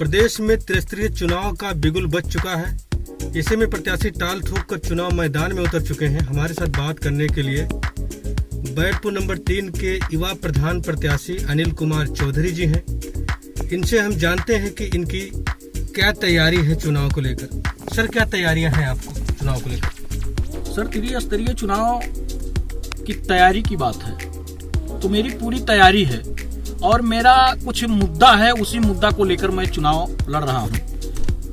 प्रदेश में त्रिस्तरीय चुनाव का बिगुल बज चुका है। ऐसे में प्रत्याशी टाल ठोक कर चुनाव मैदान में उतर चुके हैं। हमारे साथ बात करने के लिए बैरपुर नंबर 3 के युवा प्रधान प्रत्याशी अनिल कुमार चौधरी जी हैं। इनसे हम जानते हैं कि इनकी क्या तैयारी है चुनाव को लेकर। सर, क्या तैयारियां हैं आपको चुनाव को लेकर? सर, त्रिस्तरीय चुनाव की तैयारी की बात है तो मेरी पूरी तैयारी है और मेरा कुछ मुद्दा है, उसी मुद्दा को लेकर मैं चुनाव लड़ रहा हूं,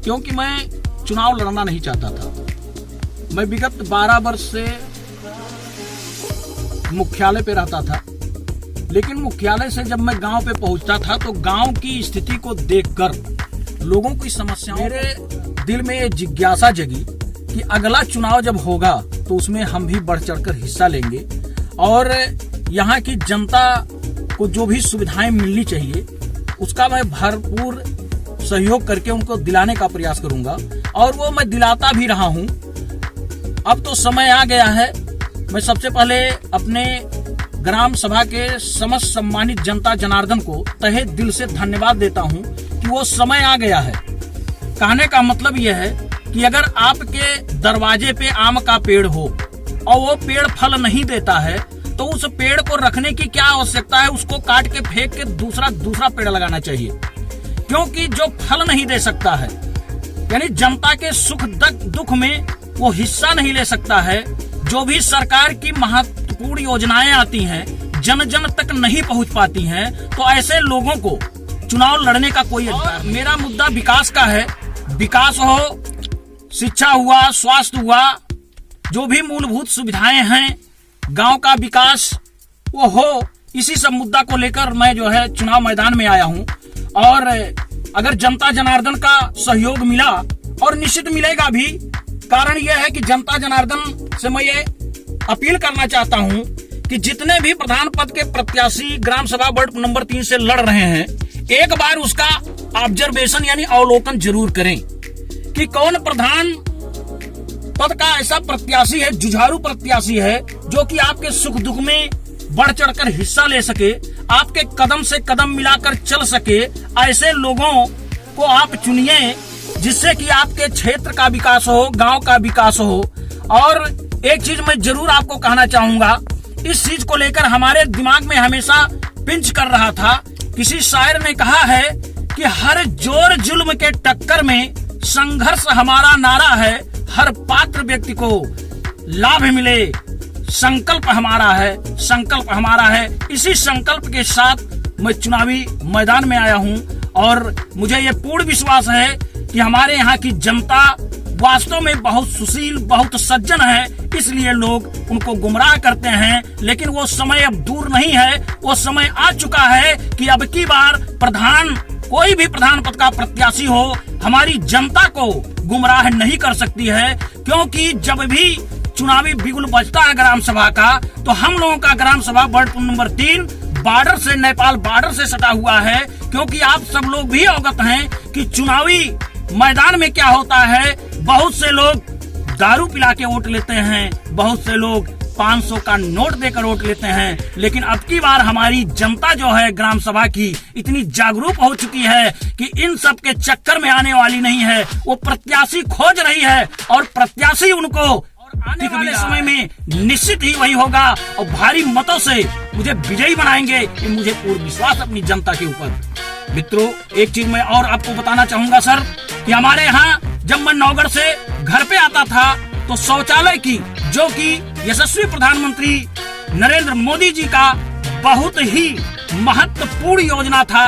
क्योंकि मैं चुनाव लड़ना नहीं चाहता था। मैं विगत 12 वर्ष से मुख्यालय पे रहता था, लेकिन मुख्यालय से जब मैं गांव पे पहुंचता था तो गांव की स्थिति को देखकर लोगों की समस्याओं, मेरे दिल में ये जिज्ञासा जगी कि अगला चुनाव जब होगा तो उसमें हम भी बढ़ चढ़कर हिस्सा लेंगे और यहाँ की जनता को जो भी सुविधाएं मिलनी चाहिए उसका मैं भरपूर सहयोग करके उनको दिलाने का प्रयास करूंगा और वो मैं दिलाता भी रहा हूं। अब तो समय आ गया है। मैं सबसे पहले अपने ग्राम सभा के समस्त सम्मानित जनता जनार्दन को तहे दिल से धन्यवाद देता हूं कि वो समय आ गया है। कहने का मतलब यह है कि अगर आपके दरवाजे पे आम का पेड़ हो और वो पेड़ फल नहीं देता है तो उस पेड़ को रखने की क्या आवश्यकता है? उसको काट के फेंक के दूसरा पेड़ लगाना चाहिए, क्योंकि जो फल नहीं दे सकता है, यानी जनता के सुख दुख में वो हिस्सा नहीं ले सकता है, जो भी सरकार की महत्वपूर्ण योजनाएं आती हैं जन जन तक नहीं पहुंच पाती हैं, तो ऐसे लोगों को चुनाव लड़ने का कोई अधिकार नहीं। मेरा मुद्दा विकास का है। विकास हो, शिक्षा हुआ, स्वास्थ्य हुआ, जो भी मूलभूत सुविधाएं हैं, गांव का विकास वो हो, इसी सब मुद्दा को लेकर मैं जो है चुनाव मैदान में आया हूं। और अगर जनता जनार्दन का सहयोग मिला, और निश्चित मिलेगा भी, कारण यह है कि जनता जनार्दन से मैं ये अपील करना चाहता हूं कि जितने भी प्रधान पद के प्रत्याशी ग्राम सभा वार्ड नंबर 3 से लड़ रहे हैं, एक बार उसका ऑब्जर्वेशन यानी अवलोकन जरूर करें कि कौन प्रधान पद का ऐसा प्रत्याशी है, जुझारू प्रत्याशी है, जो कि आपके सुख दुख में बढ़ चढ़कर हिस्सा ले सके, आपके कदम से कदम मिलाकर चल सके। ऐसे लोगों को आप चुनिए जिससे कि आपके क्षेत्र का विकास हो, गांव का विकास हो। और एक चीज मैं जरूर आपको कहना चाहूंगा, इस चीज को लेकर हमारे दिमाग में हमेशा पिंच कर रहा था। किसी शायर ने कहा है कि हर जोर जुल्म के टक्कर में संघर्ष हमारा नारा है, हर पात्र व्यक्ति को लाभ मिले, संकल्प हमारा है, संकल्प हमारा है। इसी संकल्प के साथ मैं चुनावी मैदान में आया हूं और मुझे ये पूर्ण विश्वास है कि हमारे यहाँ की जनता वास्तव में बहुत सुशील, बहुत सज्जन है, इसलिए लोग उनको गुमराह करते हैं। लेकिन वो समय अब दूर नहीं है, वो समय आ चुका है कि अब की बार कोई भी प्रधान पद का प्रत्याशी हो, हमारी जनता को गुमराह नहीं कर सकती है, क्योंकि जब भी चुनावी बिगुल बजता है ग्राम सभा का, तो हम लोगों का ग्राम सभा वार्ड नंबर 3 बॉर्डर से, नेपाल बॉर्डर से सटा हुआ है। क्योंकि आप सब लोग भी अवगत हैं कि चुनावी मैदान में क्या होता है। बहुत से लोग दारू पिला के वोट लेते हैं, बहुत से लोग 500 का नोट देकर वोट लेते हैं, लेकिन अब की बार हमारी जनता जो है ग्राम सभा की इतनी जागरूक हो चुकी है कि इन सब के चक्कर में आने वाली नहीं है। वो प्रत्याशी खोज रही है और प्रत्याशी उनको आने वाले समय में निश्चित ही वही होगा और भारी मतों से मुझे विजयी बनाएंगे। ये मुझे पूर्ण विश्वास अपनी जनता के ऊपर। मित्रों, एक चीज मैं और आपको बताना चाहूंगा सर, कि हमारे यहाँ जब मैं नौगढ़ से घर पे आता था तो शौचालय की, जो कि यशस्वी प्रधानमंत्री नरेंद्र मोदी जी का बहुत ही महत्वपूर्ण योजना था,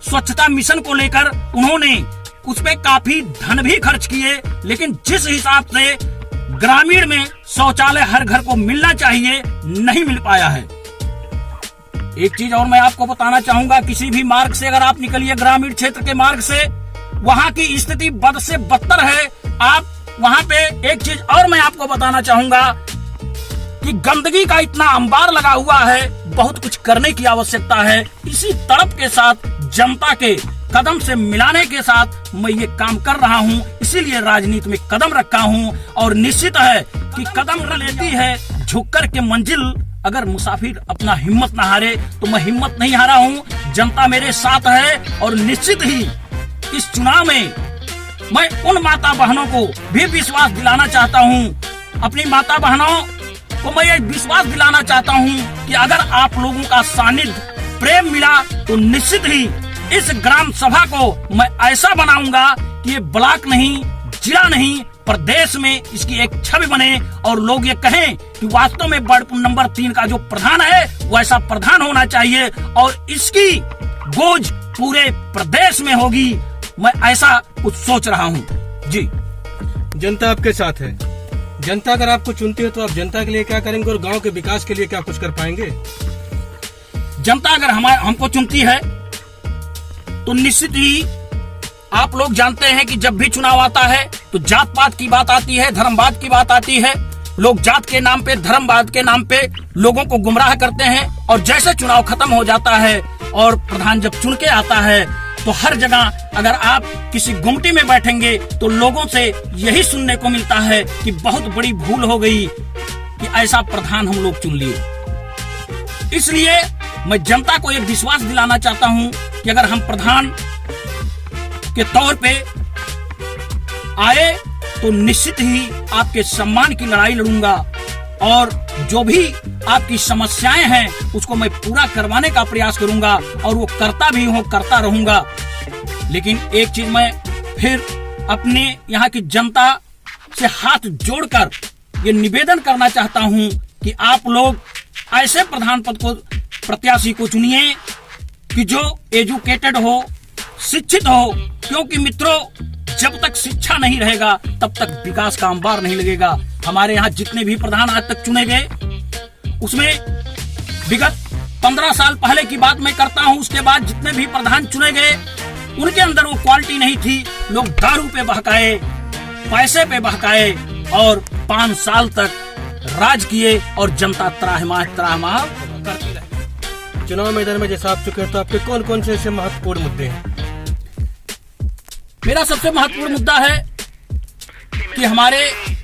स्वच्छता मिशन को लेकर उन्होंने उस पे काफी धन भी खर्च किए, लेकिन जिस हिसाब से ग्रामीण में शौचालय हर घर को मिलना चाहिए, नहीं मिल पाया है। एक चीज और मैं आपको बताना चाहूंगा, किसी भी मार्ग से अगर आप निकलिए ग्रामीण क्षेत्र के मार्ग से, वहां की स्थिति बद से बदतर है। आप वहां पे एक चीज और मैं आपको बताना चाहूंगा कि गंदगी का इतना अंबार लगा हुआ है, बहुत कुछ करने की आवश्यकता है। इसी तड़प के साथ, जनता के कदम से मिलाने के साथ मैं ये काम कर रहा हूं, इसीलिए राजनीति में कदम रखा हूं। और निश्चित है कि कदम लेती है झुक कर के मंजिल। अगर मुसाफिर अपना हिम्मत न हारे तो मैं हिम्मत नहीं हारा हूं, जनता मेरे साथ है और निश्चित ही इस चुनाव में मैं उन माता बहनों को भी विश्वास दिलाना चाहता हूँ, अपनी माता बहनों को मैं ये विश्वास दिलाना चाहता हूँ कि अगर आप लोगों का सानिध्य प्रेम मिला तो निश्चित ही इस ग्राम सभा को मैं ऐसा बनाऊंगा कि ये ब्लॉक नहीं, जिला नहीं, प्रदेश में इसकी एक छवि बने और लोग ये कहें कि वास्तव में बर्डपुर नंबर 3 का जो प्रधान है वो ऐसा प्रधान होना चाहिए और इसकी गूंज पूरे प्रदेश में होगी। मैं ऐसा कुछ सोच रहा हूँ जी। जनता आपके साथ है। जनता अगर आपको चुनती है तो आप जनता के लिए क्या करेंगे और गांव के विकास के लिए क्या कुछ कर पाएंगे? जनता अगर हमको चुनती है तो निश्चित ही आप लोग जानते हैं कि जब भी चुनाव आता है तो जात पात की बात आती है, धर्मवाद की बात आती है। लोग जात के नाम पे, धर्मवाद के नाम पे लोगों को गुमराह करते हैं और जैसे चुनाव खत्म हो जाता है और प्रधान जब चुन के आता है तो हर जगह अगर आप किसी गुमटी में बैठेंगे तो लोगों से यही सुनने को मिलता है कि बहुत बड़ी भूल हो गई कि ऐसा प्रधान हम लोग चुन लिए। इसलिए मैं जनता को एक विश्वास दिलाना चाहता हूं कि अगर हम प्रधान के तौर पे आए तो निश्चित ही आपके सम्मान की लड़ाई लड़ूंगा और जो भी आपकी समस्याएं हैं उसको मैं पूरा करवाने का प्रयास करूंगा और वो करता भी हूं, करता रहूंगा। लेकिन एक चीज मैं फिर अपने यहाँ की जनता से हाथ जोड़कर ये निवेदन करना चाहता हूं कि आप लोग ऐसे प्रधान पद को, प्रत्याशी को चुनिए कि जो एजुकेटेड हो, शिक्षित हो, क्योंकि मित्रों जब तक शिक्षा नहीं रहेगा तब तक विकास का अंबार नहीं लगेगा। हमारे यहाँ जितने भी प्रधान आज तक चुने गए उसमें विगत 15 साल पहले की बात मैं करता हूँ, उसके बाद जितने भी प्रधान चुने गए उनके अंदर वो क्वालिटी नहीं थी। लोग दारू पे बहकाए, पैसे पे बहकाए और 5 साल तक राज किए और जनता त्राहिमाम करती रही। चुनाव मैदान में जैसा आप चुके हैं तो आपके कौन कौन से ऐसे महत्वपूर्ण मुद्दे हैं? मेरा सबसे महत्वपूर्ण मुद्दा है कि हमारे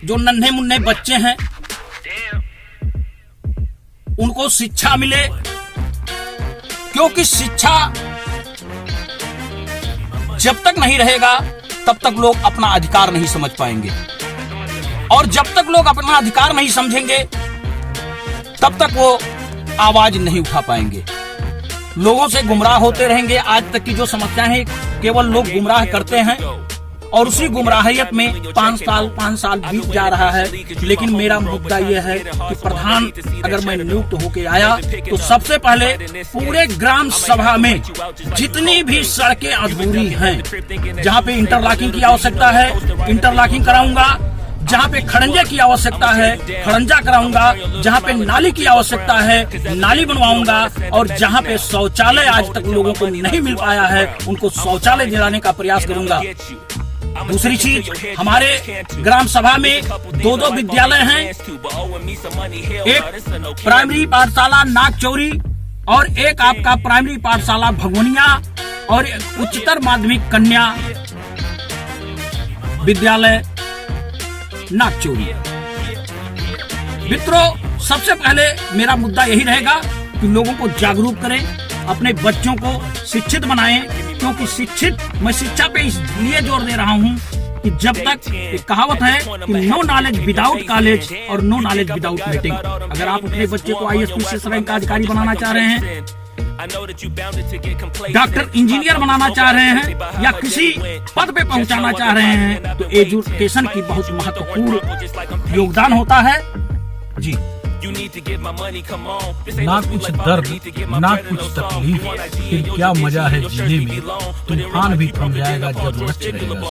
जो नन्हे मुन्ने बच्चे हैं उनको शिक्षा मिले, क्योंकि शिक्षा जब तक नहीं रहेगा तब तक लोग अपना अधिकार नहीं समझ पाएंगे और जब तक लोग अपना अधिकार नहीं समझेंगे तब तक वो आवाज नहीं उठा पाएंगे। लोगों से गुमराह होते रहेंगे। आज तक की जो समस्याएं हैं केवल लोग गुमराह करते हैं और उसी गुमराहियत में 5 साल बीत जा रहा है। लेकिन मेरा मुद्दा यह है कि प्रधान अगर मैं नियुक्त होके आया तो सबसे पहले पूरे ग्राम सभा में जितनी भी सड़कें अधूरी हैं, जहाँ पे इंटरलॉकिंग की आवश्यकता है इंटरलॉकिंग कराऊंगा, जहाँ पे खड़ंजे की आवश्यकता है खड़ंजा कराऊंगा, जहाँ पे नाली की आवश्यकता है नाली बनवाऊंगा और जहाँ पे शौचालय आज तक लोगों को नहीं मिल पाया है उनको शौचालय दिलाने का प्रयास करूंगा। दूसरी चीज, हमारे ग्राम सभा में 2 विद्यालय हैं, एक प्राइमरी पाठशाला नागचौरी और एक आपका प्राइमरी पाठशाला भगवनिया और उच्चतर माध्यमिक कन्या विद्यालय नागचौरी। मित्रों सबसे पहले मेरा मुद्दा यही रहेगा कि लोगों को जागरूक करें, अपने बच्चों को शिक्षित बनाएं, क्योंकि मैं शिक्षा पे इसलिए जोर दे रहा हूँ कि जब तक एक कहावत है कि नो नॉलेज विदाउट कॉलेज और नो नॉलेज विदाउट मीटिंग। अगर आप अपने बच्चे को IAS रैंक का अधिकारी बनाना चाह रहे हैं, डॉक्टर इंजीनियर बनाना चाह रहे हैं या किसी पद पे पहुंचाना चाह रहे हैं तो एजुकेशन की बहुत महत्वपूर्ण योगदान होता है जी। ना कुछ दर्द ना कुछ तकलीफ, फिर क्या मजा है जीने में, तूफान भी थम जाएगा जब लक्ष्य रहेगा।